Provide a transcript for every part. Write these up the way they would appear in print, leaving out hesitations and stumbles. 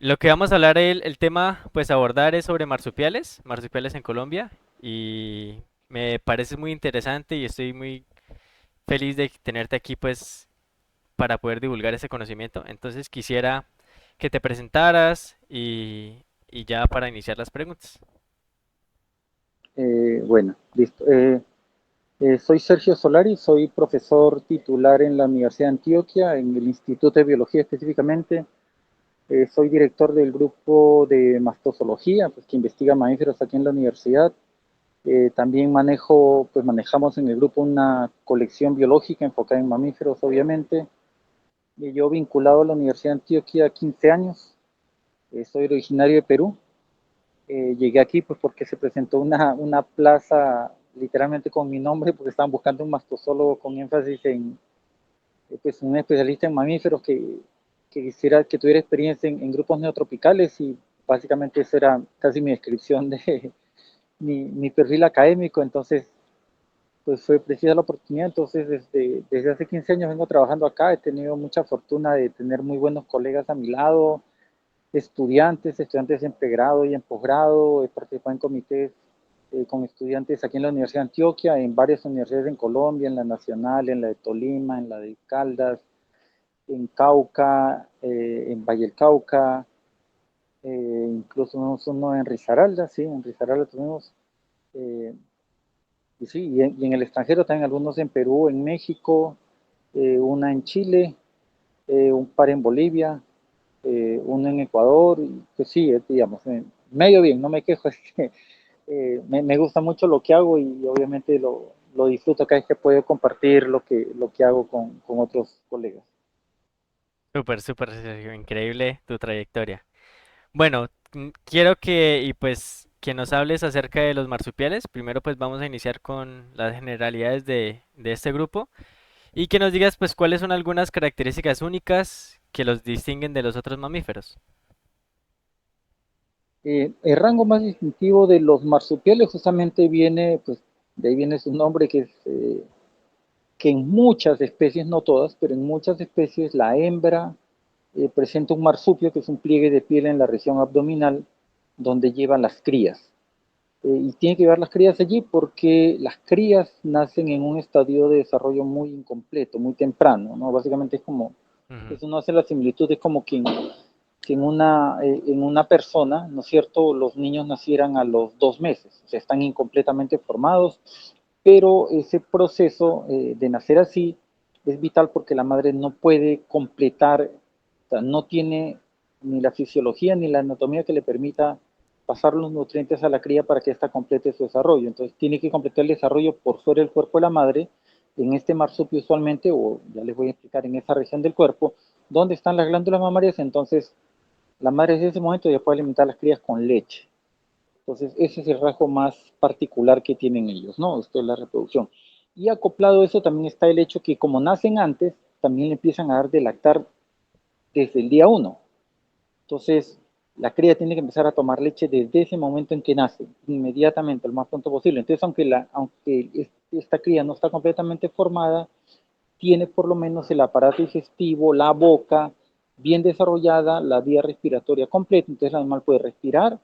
Lo que vamos a hablar, el tema, pues abordar es sobre marsupiales, marsupiales en Colombia, y me parece muy interesante y estoy muy feliz de tenerte aquí, pues, para poder divulgar ese conocimiento. Entonces quisiera que te presentaras y ya para iniciar las preguntas. Bueno, listo. Soy Sergio Solari, soy profesor titular en la Universidad de Antioquia, en el Instituto de Biología específicamente. Soy director del grupo de mastozoología, pues, que investiga mamíferos aquí en la universidad. También manejamos en el grupo una colección biológica enfocada en mamíferos, obviamente. Yo vinculado a la Universidad de Antioquia 15 años. Soy originario de Perú. Llegué aquí pues porque se presentó una plaza literalmente con mi nombre, porque estaban buscando un mastozoólogo con énfasis en, pues, un especialista en mamíferos que quisiera que tuviera experiencia en grupos neotropicales, y básicamente eso era casi mi descripción de mi perfil académico. Entonces pues fue precisa la oportunidad. Entonces desde hace 15 años vengo trabajando acá. He tenido mucha fortuna de tener muy buenos colegas a mi lado, estudiantes en pregrado y en posgrado. He participado en comités con estudiantes aquí en la Universidad de Antioquia, en varias universidades en Colombia, en la Nacional, en la de Tolima, en la de Caldas, en Cauca, en Valle del Cauca, incluso uno en Risaralda, sí, en Risaralda tuvimos, eh, y sí, y en el extranjero también algunos en Perú, en México, una en Chile, un par en Bolivia, uno en Ecuador. Y pues sí, digamos, medio bien, no me quejo. Es que, me gusta mucho lo que hago, y obviamente lo disfruto cada vez que puedo compartir lo que hago con otros colegas. Súper, súper, Sergio, increíble tu trayectoria. Bueno, quiero que nos hables acerca de los marsupiales. Primero pues vamos a iniciar con las generalidades de este grupo y que nos digas pues cuáles son algunas características únicas que los distinguen de los otros mamíferos. El rango más distintivo de los marsupiales justamente viene, pues de ahí viene su nombre, que en muchas especies, no todas, pero en muchas especies la hembra presenta un marsupio, que es un pliegue de piel en la región abdominal donde llevan las crías. Y tiene que llevar las crías allí porque las crías nacen en un estadio de desarrollo muy incompleto, muy temprano, ¿no? Básicamente es como, Ujú. pues uno hace la similitud, es como que en una persona, ¿no es cierto?, los niños nacieran a los 2 meses, o sea, están incompletamente formados. Pero ese proceso de nacer así es vital porque la madre no puede completar, o sea, no tiene ni la fisiología ni la anatomía que le permita pasar los nutrientes a la cría para que ésta complete su desarrollo. Entonces tiene que completar el desarrollo por fuera del cuerpo de la madre, en este marsupio usualmente, o ya les voy a explicar, en esa región del cuerpo, donde están las glándulas mamarias. Entonces la madre desde ese momento ya puede alimentar a las crías con leche. Entonces, ese es el rasgo más particular que tienen ellos, ¿no? Esto es la reproducción. Y acoplado a eso también está el hecho que, como nacen antes, también le empiezan a dar de lactar desde el día uno. Entonces, la cría tiene que empezar a tomar leche desde ese momento en que nace, inmediatamente, lo más pronto posible. Entonces, aunque esta cría no está completamente formada, tiene por lo menos el aparato digestivo, la boca bien desarrollada, la vía respiratoria completa. Entonces, el animal puede respirar,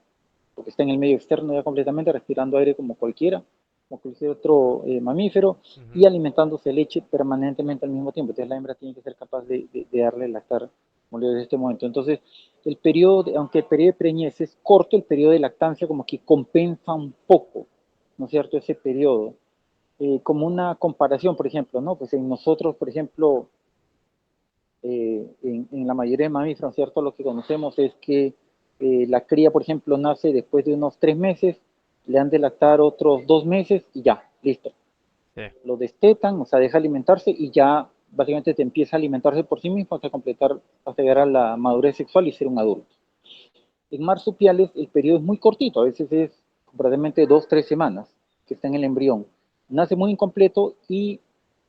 porque está en el medio externo ya completamente, respirando aire como cualquiera, como cualquier otro mamífero, y Ujú. alimentándose leche permanentemente al mismo tiempo. Entonces la hembra tiene que ser capaz de darle lactar como desde este momento. Entonces, aunque el periodo de preñez es corto, el periodo de lactancia como que compensa un poco, ¿no es cierto?, ese periodo. Como una comparación, por ejemplo, ¿no? Pues en nosotros, por ejemplo, en la mayoría de mamíferos, ¿cierto? Lo que conocemos es que la cría, por ejemplo, nace después de unos 3 meses, le han de lactar otros 2 meses y ya, listo. Sí. Lo destetan, o sea, deja alimentarse y ya básicamente te empieza a alimentarse por sí mismo hasta completar, hasta llegar a la madurez sexual y ser un adulto. En marsupiales el periodo es muy cortito, a veces es prácticamente 2, 3 semanas que está en el embrión. Nace muy incompleto y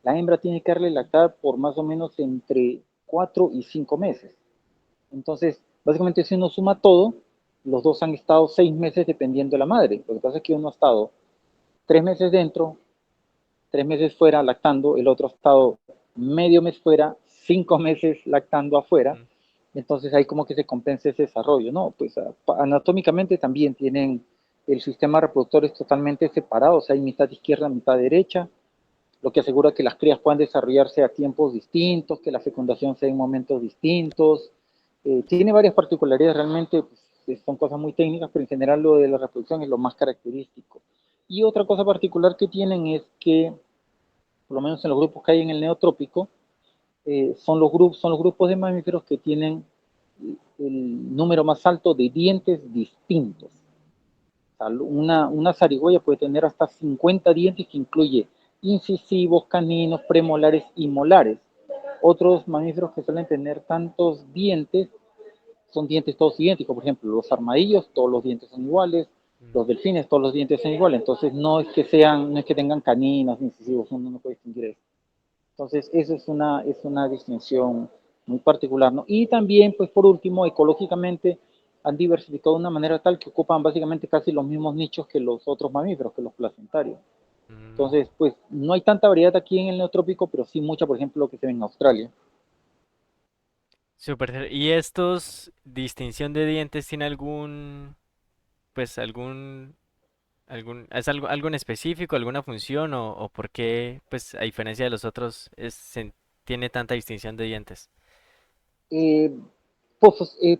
la hembra tiene que darle lactar por más o menos entre 4 y 5 meses. Entonces, básicamente si uno suma todo, los dos han estado 6 meses dependiendo de la madre. Lo que pasa es que uno ha estado 3 meses dentro, 3 meses fuera lactando, el otro ha estado medio mes fuera, 5 meses lactando afuera, Ujú. Entonces ahí como que se compensa ese desarrollo, ¿no? Pues anatómicamente también tienen el sistema reproductor es totalmente separado, o sea, hay mitad izquierda, mitad derecha, lo que asegura que las crías puedan desarrollarse a tiempos distintos, que la fecundación sea en momentos distintos. Tiene varias particularidades, realmente pues, son cosas muy técnicas, pero en general lo de la reproducción es lo más característico. Y otra cosa particular que tienen es que, por lo menos en los grupos que hay en el neotrópico, son los grupos de mamíferos que tienen el número más alto de dientes distintos. O sea, una zarigüeya puede tener hasta 50 dientes que incluye incisivos, caninos, premolares y molares. Otros mamíferos que suelen tener tantos dientes son dientes todos idénticos. Por ejemplo, los armadillos, todos los dientes son iguales. Mm. Los delfines, todos los dientes son iguales. Entonces, no es que tengan caninos, incisivos, uno no puede distinguir eso. Entonces, eso es una distinción muy particular, ¿no? Y también, pues por último, ecológicamente han diversificado de una manera tal que ocupan básicamente casi los mismos nichos que los otros mamíferos, que los placentarios. Mm. Entonces, pues no hay tanta variedad aquí en el neotrópico, pero sí mucha, por ejemplo, lo que se ve en Australia. Súper. ¿Y estos distinción de dientes tiene pues es algo en específico, alguna función o por qué, pues a diferencia de los otros, tiene tanta distinción de dientes? Eh,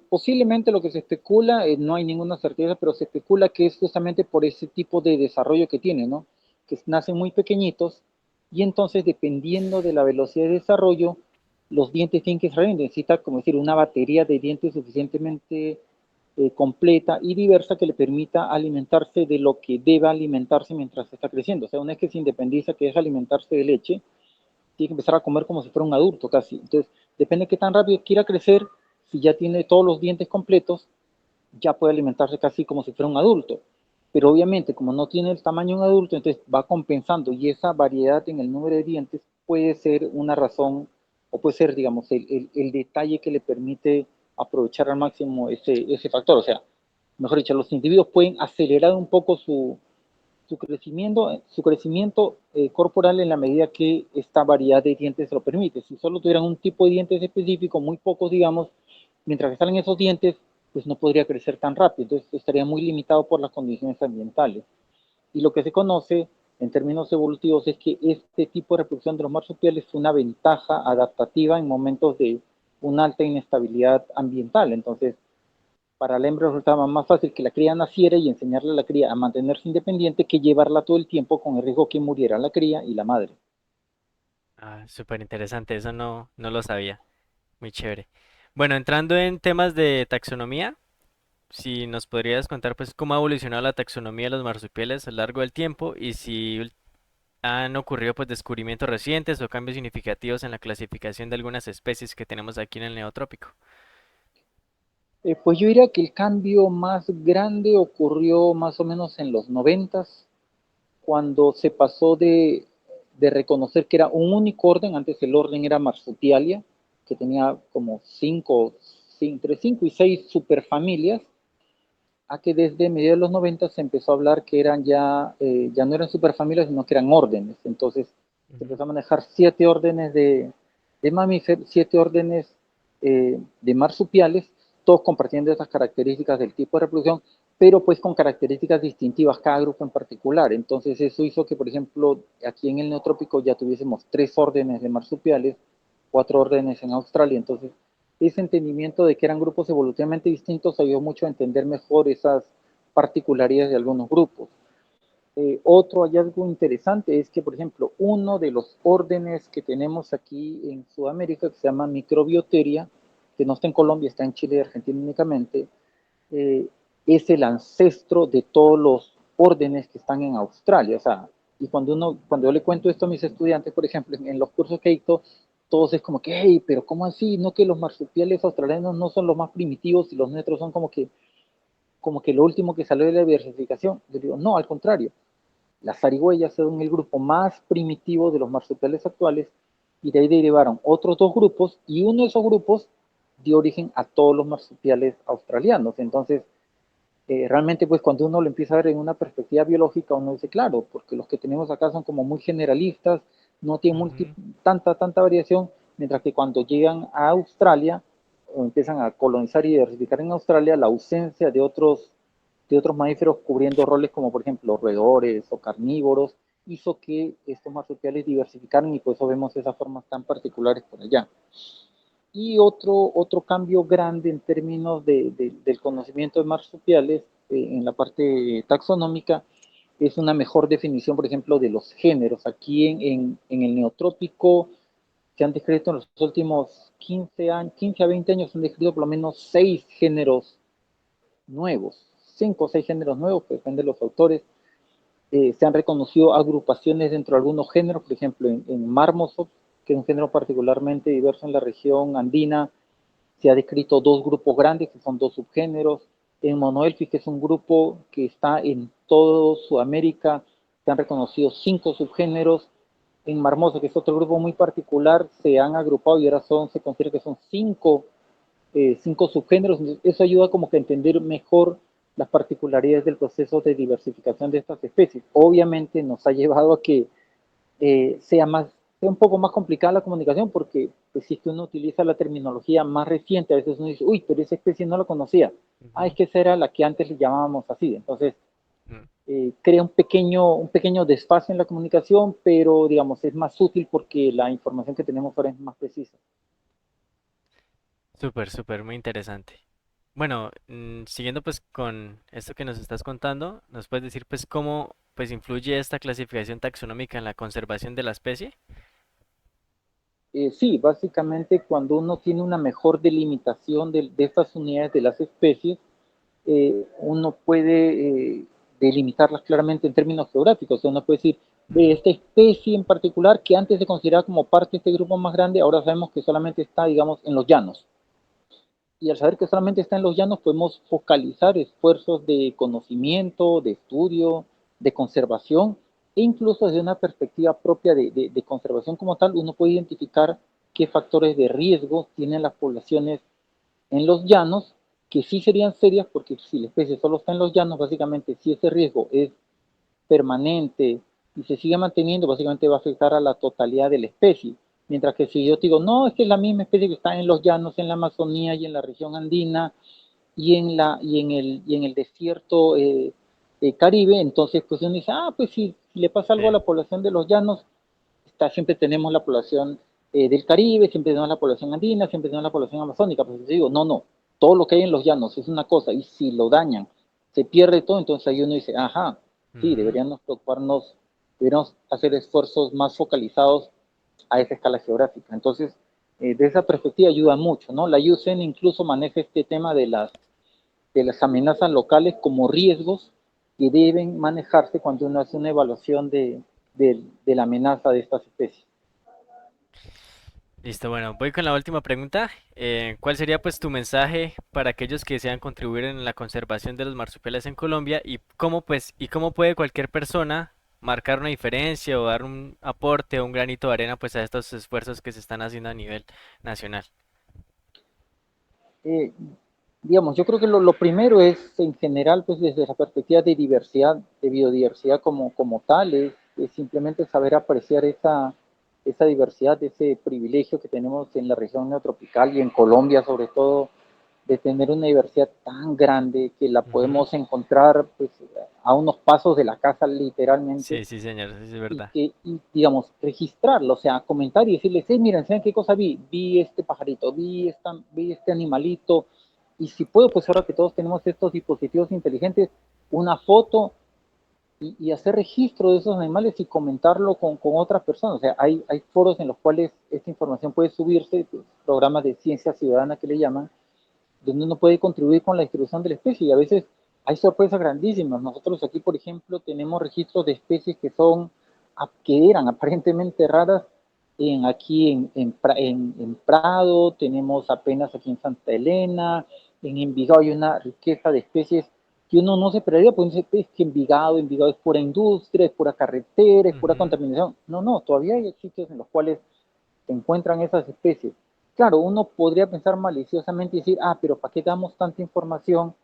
Posiblemente lo que se especula, no hay ninguna certeza, pero se especula que es justamente por ese tipo de desarrollo que tiene, ¿no? Que nacen muy pequeñitos y entonces dependiendo de la velocidad de desarrollo, los dientes tienen que salir, necesita, como decir, una batería de dientes suficientemente completa y diversa que le permita alimentarse de lo que deba alimentarse mientras está creciendo. O sea, una vez que se independiza, que deja alimentarse de leche, tiene que empezar a comer como si fuera un adulto casi. Entonces, depende de qué tan rápido quiera crecer, si ya tiene todos los dientes completos, ya puede alimentarse casi como si fuera un adulto. Pero obviamente, como no tiene el tamaño de un adulto, entonces va compensando y esa variedad en el número de dientes puede ser una razón o puede ser, digamos, el detalle que le permite aprovechar al máximo ese factor. O sea, mejor dicho, los individuos pueden acelerar un poco su crecimiento corporal en la medida que esta variedad de dientes se lo permite. Si solo tuvieran un tipo de dientes específico, muy pocos, digamos, mientras que salen esos dientes, pues no podría crecer tan rápido, entonces estaría muy limitado por las condiciones ambientales. Y lo que se conoce en términos evolutivos es que este tipo de reproducción de los marsupiales es una ventaja adaptativa en momentos de una alta inestabilidad ambiental. Entonces, para la hembra resultaba más fácil que la cría naciera y enseñarle a la cría a mantenerse independiente que llevarla todo el tiempo con el riesgo que muriera la cría y la madre. Ah, súper interesante, eso no lo sabía. Muy chévere. Bueno, entrando en temas de taxonomía, si nos podrías contar pues cómo ha evolucionado la taxonomía de los marsupiales a lo largo del tiempo y si han ocurrido pues descubrimientos recientes o cambios significativos en la clasificación de algunas especies que tenemos aquí en el Neotrópico. Pues yo diría que el cambio más grande ocurrió más o menos en los noventas, cuando se pasó de reconocer que era un único orden, antes el orden era Marsupialia, que tenía como entre 5 y 6 superfamilias, a que desde mediados de los 90 se empezó a hablar que ya no eran superfamilias, sino que eran órdenes. Entonces se Ujú. empezó a manejar 7 órdenes de mamíferos, 7 órdenes de marsupiales, todos compartiendo esas características del tipo de reproducción, pero pues con características distintivas cada grupo en particular. Entonces eso hizo que, por ejemplo, aquí en el neotrópico ya tuviésemos 3 órdenes de marsupiales, 4 órdenes en Australia. Entonces ese entendimiento de que eran grupos evolutivamente distintos ayudó mucho a entender mejor esas particularidades de algunos grupos. Otro hallazgo interesante es que, por ejemplo, uno de los órdenes que tenemos aquí en Sudamérica, que se llama Microbioteria, que no está en Colombia, está en Chile y Argentina únicamente, eh, es el ancestro de todos los órdenes que están en Australia. O sea, y cuando yo le cuento esto a mis estudiantes, por ejemplo, en los cursos que he dicto, todos es como que, hey, pero ¿cómo así? ¿No que los marsupiales australianos no son los más primitivos y los nuestros son como que lo último que salió de la diversificación? Yo digo, no, al contrario. Las zarigüeyas son el grupo más primitivo de los marsupiales actuales y de ahí derivaron otros dos grupos y uno de esos grupos dio origen a todos los marsupiales australianos. Entonces, realmente pues cuando uno lo empieza a ver en una perspectiva biológica, uno dice, claro, porque los que tenemos acá son como muy generalistas, no tienen Ujú. tanta variación, mientras que cuando llegan a Australia, o empiezan a colonizar y diversificar en Australia, la ausencia de otros mamíferos cubriendo roles como por ejemplo roedores o carnívoros hizo que estos marsupiales diversificaran y por eso vemos esas formas tan particulares por allá. Y otro cambio grande en términos del conocimiento de marsupiales en la parte taxonómica es una mejor definición, por ejemplo, de los géneros. Aquí en el neotrópico se han descrito en los últimos 15 a 20 años, se han descrito por lo menos 6 géneros nuevos, 5 o 6 géneros nuevos, que depende de los autores. Se han reconocido agrupaciones dentro de algunos géneros, por ejemplo, en Marmoset, que es un género particularmente diverso en la región andina, se ha descrito dos grupos grandes, que son dos subgéneros. En Monoelphis, que es un grupo que está en todo Sudamérica, se han reconocido 5 subgéneros. En Marmoset, que es otro grupo muy particular, se han agrupado y ahora se considera que son 5 subgéneros. Eso ayuda como que a entender mejor las particularidades del proceso de diversificación de estas especies. Obviamente nos ha llevado a que sea un poco más complicada la comunicación porque pues, si es que uno utiliza la terminología más reciente, a veces uno dice, uy, pero esa especie no la conocía. Ah, es Ujú. que esa era la que antes le llamábamos así. Entonces, Mm. crea un pequeño desfase en la comunicación, pero digamos, es más útil porque la información que tenemos ahora es más precisa. Súper, súper, muy interesante. Bueno, siguiendo pues con esto que nos estás contando, ¿nos puedes decir pues cómo pues influye esta clasificación taxonómica en la conservación de la especie? Sí, básicamente cuando uno tiene una mejor delimitación de estas unidades de las especies, uno puede delimitarlas claramente en términos geográficos. O sea, uno puede decir, de Ujú. esta especie en particular, que antes se consideraba como parte de este grupo más grande, ahora sabemos que solamente está, digamos, en los llanos. Y al saber que solamente está en los llanos, podemos focalizar esfuerzos de conocimiento, de estudio, de conservación, e incluso desde una perspectiva propia de conservación como tal, uno puede identificar qué factores de riesgo tienen las poblaciones en los llanos, que sí serían serias, porque si la especie solo está en los llanos, básicamente si ese riesgo es permanente y se sigue manteniendo, básicamente va a afectar a la totalidad de la especie. Mientras que si yo te digo, no, es que es la misma especie que está en los llanos, en la Amazonía y en la región andina y en el desierto Caribe, entonces pues uno dice, ah, pues si le pasa algo a Sí. la población de los llanos, siempre tenemos la población del Caribe, siempre tenemos la población andina, siempre tenemos la población amazónica. Pues digo, no, no, todo lo que hay en los llanos es una cosa, y si lo dañan, se pierde todo, entonces ahí uno dice, ajá, sí, Ujú. deberíamos hacer esfuerzos más focalizados a esa escala geográfica. Entonces, de esa perspectiva ayuda mucho, ¿no? La IUCN incluso maneja este tema de las amenazas locales como riesgos que deben manejarse cuando uno hace una evaluación de la amenaza de estas especies. Listo, bueno, voy con la última pregunta. ¿Cuál sería pues tu mensaje para aquellos que desean contribuir en la conservación de los marsupiales en Colombia y cómo puede cualquier persona marcar una diferencia o dar un aporte o un granito de arena pues a estos esfuerzos que se están haciendo a nivel nacional? Eh, digamos, yo creo que lo primero es, en general, pues desde la perspectiva de diversidad, de biodiversidad como tal, es simplemente saber apreciar esa diversidad, ese privilegio que tenemos en la región neotropical y en Colombia sobre todo, de tener una diversidad tan grande que la Ujú. podemos encontrar pues, a unos pasos de la casa literalmente Sí, sí, señor, eso sí es verdad. digamos, registrarlo, o sea, comentar y decirles, hey, miren, ¿saben qué cosa vi? Vi este pajarito, vi este animalito, y si puedo, pues ahora que todos tenemos estos dispositivos inteligentes, una foto y hacer registro de esos animales y comentarlo con otras personas. O sea, hay foros en los cuales esta información puede subirse, pues, programas de ciencia ciudadana que le llaman, donde uno puede contribuir con la distribución de la especie y a veces hay sorpresas grandísimas. Nosotros aquí, por ejemplo, tenemos registros de especies que eran aparentemente raras aquí en Prado, tenemos apenas aquí en Santa Elena, en Envigado hay una riqueza de especies que uno no se esperaría, pues dice es que Envigado es pura industria, es pura carretera, es pura Ujú. contaminación. No, no, todavía hay sitios en los cuales se encuentran esas especies. Claro, uno podría pensar maliciosamente y decir, ah, pero ¿para qué damos tanta información?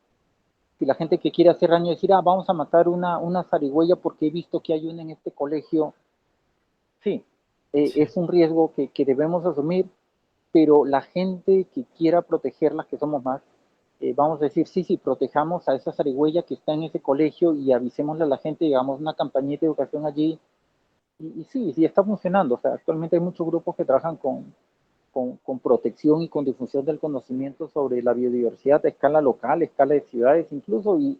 Si la gente que quiere hacer daño decir, ah, vamos a matar una zarigüeya porque he visto que hay una en este colegio. Sí, Sí. es un riesgo que debemos asumir, pero la gente que quiera protegerlas, que somos más, vamos a decir, sí, sí, protejamos a esa zarigüeya que está en ese colegio y avisémosle a la gente, digamos, una campañita de educación allí. Y sí, sí está funcionando. O sea, actualmente hay muchos grupos que trabajan con protección y con difusión del conocimiento sobre la biodiversidad a escala local, a escala de ciudades incluso, y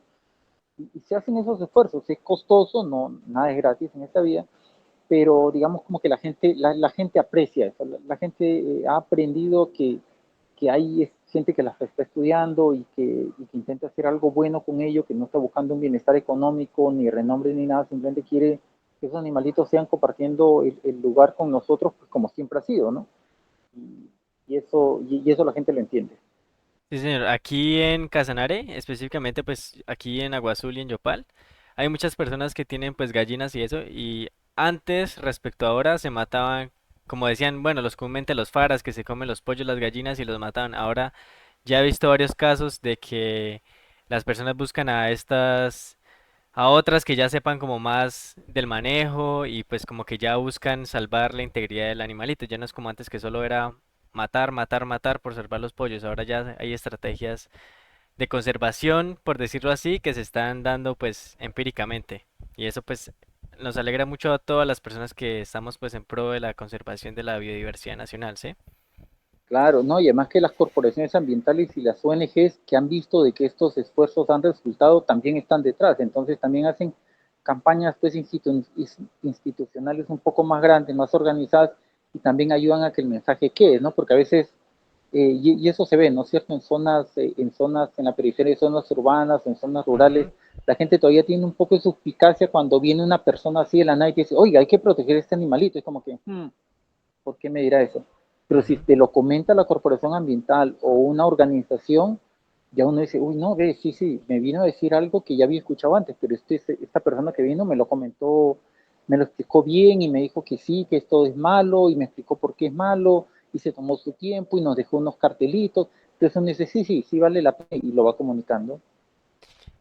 se hacen esos esfuerzos. Es costoso, no, nada es gratis en esta vida, pero digamos como que la gente aprecia eso, la gente ha aprendido que hay gente que las está estudiando y que intenta hacer algo bueno con ello, que no está buscando un bienestar económico, ni renombre, ni nada, simplemente quiere que esos animalitos sean compartiendo el lugar con nosotros, pues como siempre ha sido, ¿no? Y eso la gente lo entiende. Sí, señor. Aquí en Casanare, específicamente, pues aquí en Agua Azul y en Yopal, hay muchas personas que tienen pues gallinas y eso, y antes, respecto a ahora, se mataban, como decían, bueno, los comúnmente los faras que se comen los pollos, las gallinas y los mataban. Ahora ya he visto varios casos de que las personas buscan a estas, a otras que ya sepan como más del manejo y pues como que ya buscan salvar la integridad del animalito. Ya no es como antes que solo era matar, matar, matar por salvar los pollos. Ahora ya hay estrategias de conservación, por decirlo así, que se están dando pues empíricamente. Y eso pues nos alegra mucho a todas las personas que estamos pues en pro de la conservación de la biodiversidad nacional, ¿sí? Claro, ¿no? Y además que las corporaciones ambientales y las ONGs que han visto de que estos esfuerzos han resultado también están detrás, entonces también hacen campañas pues institucionales un poco más grandes, más organizadas y también ayudan a que el mensaje quede, ¿no? Porque a veces, y eso se ve, ¿no es cierto? En la periferia, en zonas urbanas, en zonas rurales, Ujú. la gente todavía tiene un poco de suspicacia cuando viene una persona así de la nada y dice, oiga, hay que proteger a este animalito, es como que, ¿por qué me dirá eso? Pero si Ujú. te lo comenta la corporación ambiental o una organización, ya uno dice, uy, no, ve, sí, sí, me vino a decir algo que ya había escuchado antes, pero esta persona que vino me lo comentó, me lo explicó bien y me dijo que sí, que esto es malo y me explicó por qué es malo y se tomó su tiempo y nos dejó unos cartelitos. Entonces uno dice, sí, sí, sí vale la pena y lo va comunicando.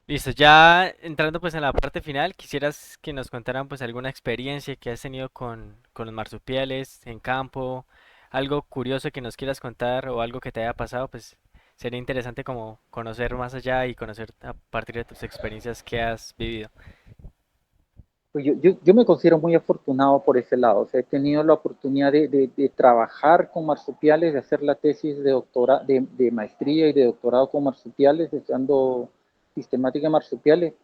Listo, ya entrando pues en la parte final, quisieras que nos contaran pues alguna experiencia que has tenido con los marsupiales en campo, algo curioso que nos quieras contar o algo que te haya pasado, pues sería interesante como conocer más allá y conocer a partir de tus experiencias que has vivido. Pues yo me considero muy afortunado por ese lado. O sea, he tenido la oportunidad de trabajar con marsupiales, de hacer la tesis de maestría y de doctorado con marsupiales, estudiando sistemática de marsupiales.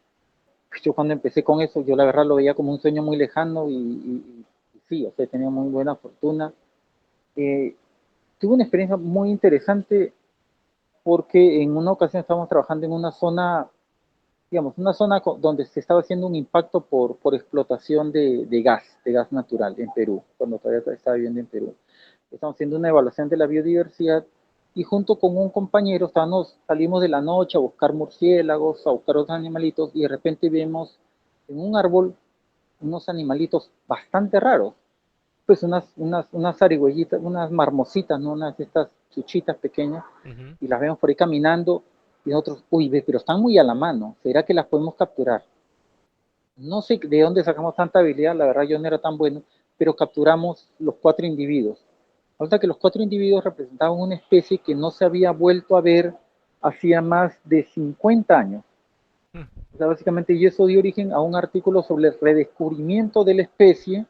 Pues yo cuando empecé con eso, yo la verdad lo veía como un sueño muy lejano y sí, o sea, he tenido muy buena fortuna. Eh, Tuve una experiencia muy interesante porque en una ocasión estábamos trabajando en una zona, digamos, una zona donde se estaba haciendo un impacto por explotación de gas natural en Perú, cuando todavía estaba viviendo en Perú. Estamos haciendo una evaluación de la biodiversidad y junto con un compañero salimos de la noche a buscar murciélagos, a buscar otros animalitos y de repente vemos en un árbol unos animalitos bastante raros, pues unas zarigüeyitas, unas marmositas, ¿no? Unas de estas chuchitas pequeñas, Ujú. y las vemos por ahí caminando, y nosotros, uy, ve, pero están muy a la mano, ¿será que las podemos capturar? No sé de dónde sacamos tanta habilidad, la verdad yo no era tan bueno, pero capturamos los 4 individuos. Resulta que los 4 individuos representaban una especie que no se había vuelto a ver hacía más de 50 años. Mm. O sea, básicamente, y eso dio origen a un artículo sobre el redescubrimiento de la especie,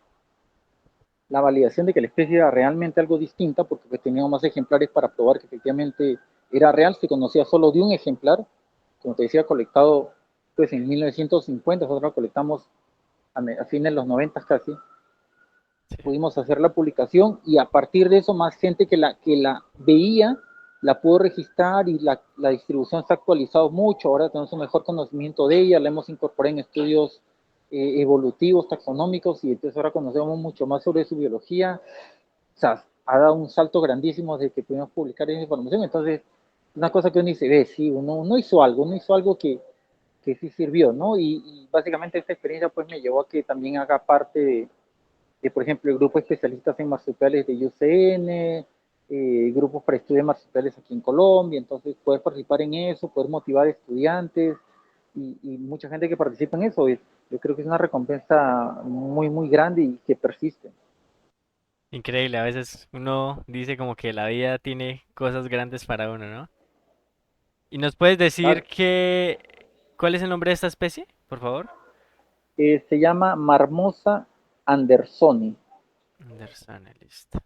la validación de que la especie era realmente algo distinta, porque pues, teníamos más ejemplares para probar que efectivamente era real, se conocía solo de un ejemplar, como te decía, colectado pues en 1950, nosotros lo colectamos a fines de los 90 casi, Sí. pudimos hacer la publicación y a partir de eso más gente que la veía la pudo registrar y la distribución se ha actualizado mucho, ahora tenemos un mejor conocimiento de ella, la hemos incorporado en estudios evolutivos, taxonómicos y entonces ahora conocemos mucho más sobre su biología, o sea, ha dado un salto grandísimo desde que pudimos publicar esa información, entonces una cosa que uno dice, ve, sí, uno hizo algo que sí sirvió, ¿no? Y básicamente esta experiencia pues me llevó a que también haga parte por ejemplo, el grupo de especialistas en marsupiales de UCN, grupos para estudios de marsupiales aquí en Colombia, entonces poder participar en eso, poder motivar estudiantes y mucha gente que participa en eso, yo creo que es una recompensa muy, muy grande y que persiste. Increíble, a veces uno dice como que la vida tiene cosas grandes para uno, ¿no? ¿Y nos puedes decir Claro. cuál es el nombre de esta especie, por favor? Se llama Marmosa andersoni. Anderson, listo.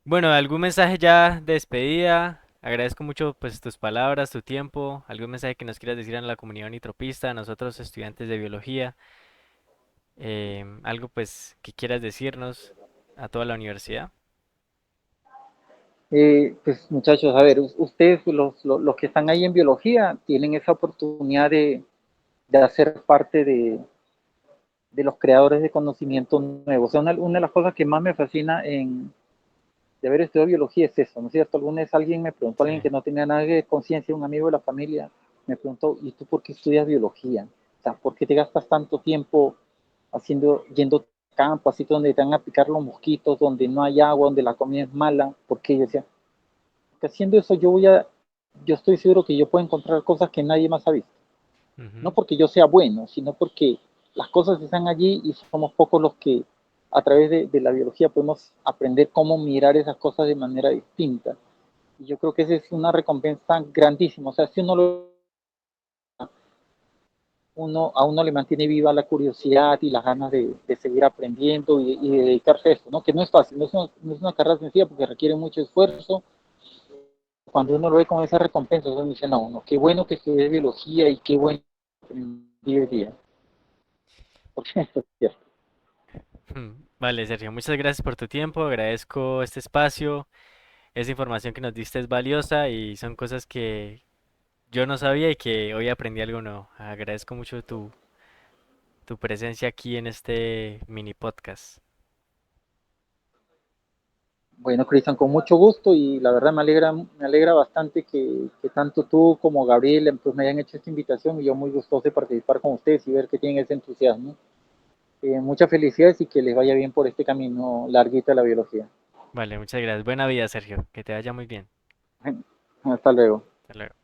Bueno, ¿algún mensaje ya de despedida? Agradezco mucho pues tus palabras, tu tiempo, algún mensaje que nos quieras decir a la comunidad nitropista, a nosotros estudiantes de biología, algo pues que quieras decirnos a toda la universidad. Pues muchachos, a ver, ustedes, los que están ahí en biología, tienen esa oportunidad de hacer parte de los creadores de conocimiento nuevo. O sea, una de las cosas que más me fascina de haber estudiado biología es eso, ¿no es cierto? Alguna vez alguien me preguntó, alguien Sí. que no tenía nada de conciencia, un amigo de la familia, me preguntó, ¿y tú por qué estudias biología? O sea, ¿por qué te gastas tanto tiempo yendo a campo, así donde te van a picar los mosquitos, donde no hay agua, donde la comida es mala? Porque yo decía, que haciendo eso yo estoy seguro que yo puedo encontrar cosas que nadie más ha visto. No Ujú. porque yo sea bueno, sino porque las cosas están allí y somos pocos los que a través de la biología podemos aprender cómo mirar esas cosas de manera distinta. Y yo creo que esa es una recompensa grandísima. O sea, si a uno le mantiene viva la curiosidad y las ganas de seguir aprendiendo y de dedicarse a esto, ¿no? Que no es fácil, no es una carrera sencilla porque requiere mucho esfuerzo. Cuando uno lo ve con esa recompensa, uno dice, no, no, qué bueno que estudié biología y qué bueno que aprendí hoy día. Porque esto es cierto. Vale, Sergio, muchas gracias por tu tiempo, agradezco este espacio, esa información que nos diste es valiosa y son cosas que yo no sabía y que hoy aprendí algo nuevo. Agradezco mucho tu presencia aquí en este mini podcast. Bueno, Cristian, con mucho gusto y la verdad me alegra bastante que tanto tú como Gabriel pues, me hayan hecho esta invitación y yo muy gustoso de participar con ustedes y ver que tienen ese entusiasmo. Muchas felicidades y que les vaya bien por este camino larguito de la biología. Vale, muchas gracias. Buena vida, Sergio. Que te vaya muy bien. Hasta luego. Hasta luego.